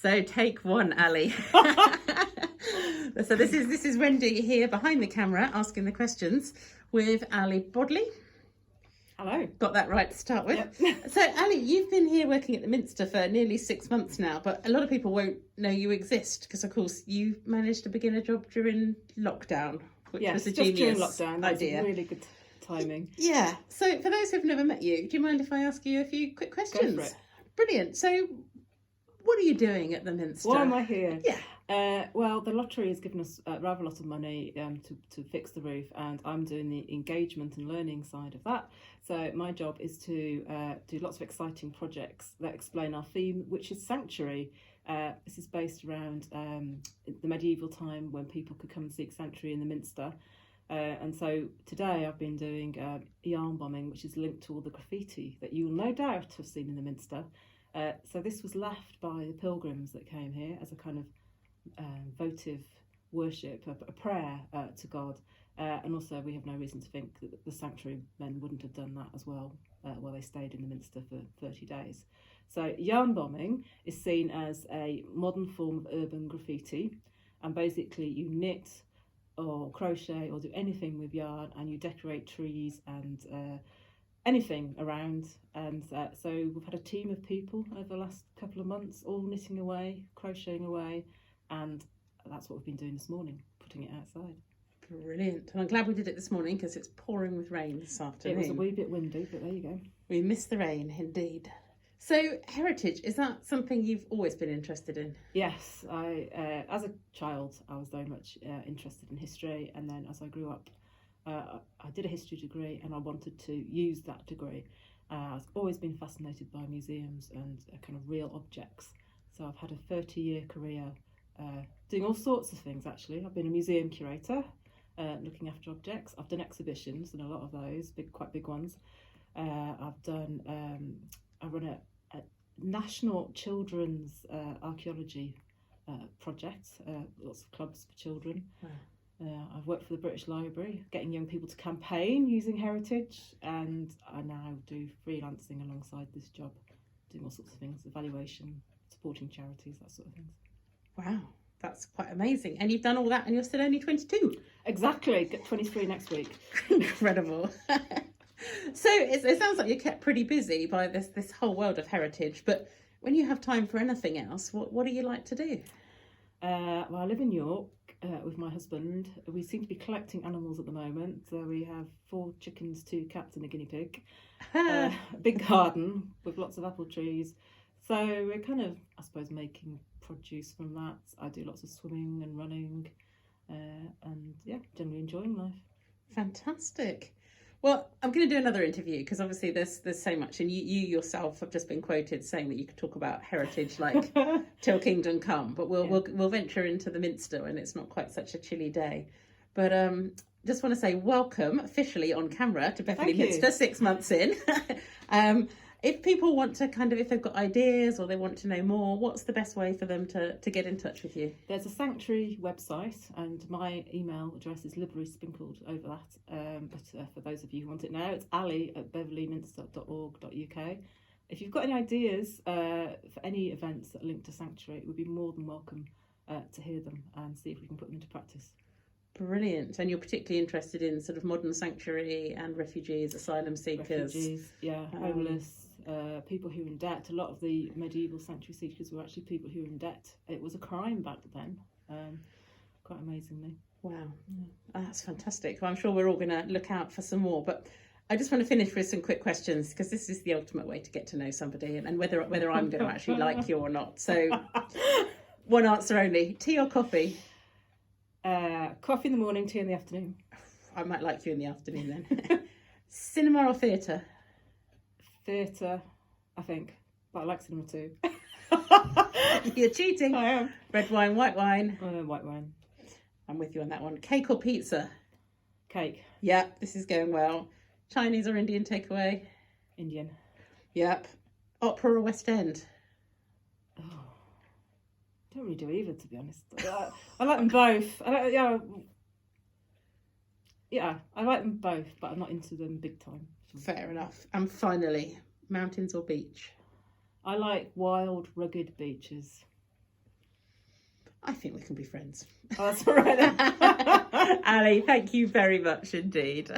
So take one, Ali. So this is Wendy here behind the camera asking the questions with Ali Bodley. Hello. Got that right to start with. Yep. So Ali, you've been here working at the Minster for nearly 6 months now, but a lot of people won't know you exist because, of course, you managed to begin a job during lockdown, which was a just genius during lockdown. That's idea. really good timing. Yeah. So for those who've never met you, do you mind if I ask you a few quick questions? Go for it. Brilliant. So what are you doing at the Minster? Why am I here? Yeah. Well, the lottery has given us rather a lot of money to fix the roof, and I'm doing the engagement and learning side of that. So my job is to do lots of exciting projects that explain our theme, which is sanctuary. This is based around the medieval time when people could come and seek sanctuary in the Minster. And so today I've been doing yarn bombing, which is linked to all the graffiti that you will no doubt have seen in the Minster. So this was left by the pilgrims that came here as a kind of votive worship, a prayer to God. And also we have no reason to think that the sanctuary men wouldn't have done that as well while they stayed in the Minster for 30 days. So yarn bombing is seen as a modern form of urban graffiti, and basically you knit or crochet or do anything with yarn, and you decorate trees and anything around. And so we've had a team of people over the last couple of months all knitting away, crocheting away, and that's what we've been doing this morning, putting it outside. Brilliant. And I'm glad we did it this morning because it's pouring with rain this afternoon. It was a wee bit windy, but there you go. We missed the rain, indeed. So heritage, is that something you've always been interested in? Yes, I as a child I was very much interested in history, and then as I grew up I did a history degree and I wanted to use that degree. I've always been fascinated by museums and kind of real objects, so I've had a 30-year career doing all sorts of things. Actually, I've been a museum curator, looking after objects. I've done exhibitions, and a lot of those quite big ones. I've done I run a national children's archaeology project, lots of clubs for children. Wow. I've worked for the British Library, getting young people to campaign using heritage, and I now do freelancing alongside this job, doing all sorts of things, evaluation, supporting charities, that sort of things. Wow, that's quite amazing. And you've done all that and you're still only 22? Exactly, get 23 next week. Incredible. So it sounds like you're kept pretty busy by this whole world of heritage, but when you have time for anything else, what do you like to do? Well, I live in York with my husband. We seem to be collecting animals at the moment. So we have 4 chickens, 2 cats and a guinea pig. A big garden with lots of apple trees. So we're kind of, I suppose, making produce from that. I do lots of swimming and running, and yeah, generally enjoying life. Fantastic. Well, I'm going to do another interview because obviously there's so much, and you yourself have just been quoted saying that you could talk about heritage like till kingdom come. But we'll venture into the Minster when it's not quite such a chilly day. But just want to say welcome officially on camera to Beverley Minster, 6 months in. If people want to if they've got ideas or they want to know more, what's the best way for them to get in touch with you? There's a sanctuary website, and my email address is liberally sprinkled over that. But for those of you who want it now, it's ali@beverleyminster.org.uk. If you've got any ideas for any events that link to sanctuary, we'd be more than welcome to hear them and see if we can put them into practice. Brilliant. And you're particularly interested in sort of modern sanctuary and refugees, asylum seekers. Refugees, yeah, homeless, people who are in debt. A lot of the medieval sanctuary seekers were actually people who were in debt. It was a crime back then, quite amazingly. Wow, that's fantastic. Well, I'm sure we're all going to look out for some more, but I just want to finish with some quick questions because this is the ultimate way to get to know somebody and whether I'm going to actually like you or not. So one answer only. Tea or coffee? Coffee in the morning, tea in the afternoon. I might like you in the afternoon then. Cinema or theatre? Theatre, I think, but I like cinema too. You're cheating. I am. Red wine, white wine? White wine. I'm with you on that one. Cake or pizza? Cake. Yep, this is going well. Chinese or Indian takeaway? Indian. Yep. Opera or West End? Oh, I don't really do either, to be honest. I like them both. I like them both, but I'm not into them big time. Fair enough. And finally, mountains or beach? I like wild, rugged beaches. I think we can be friends. Oh, that's all right then. Ali, thank you very much indeed.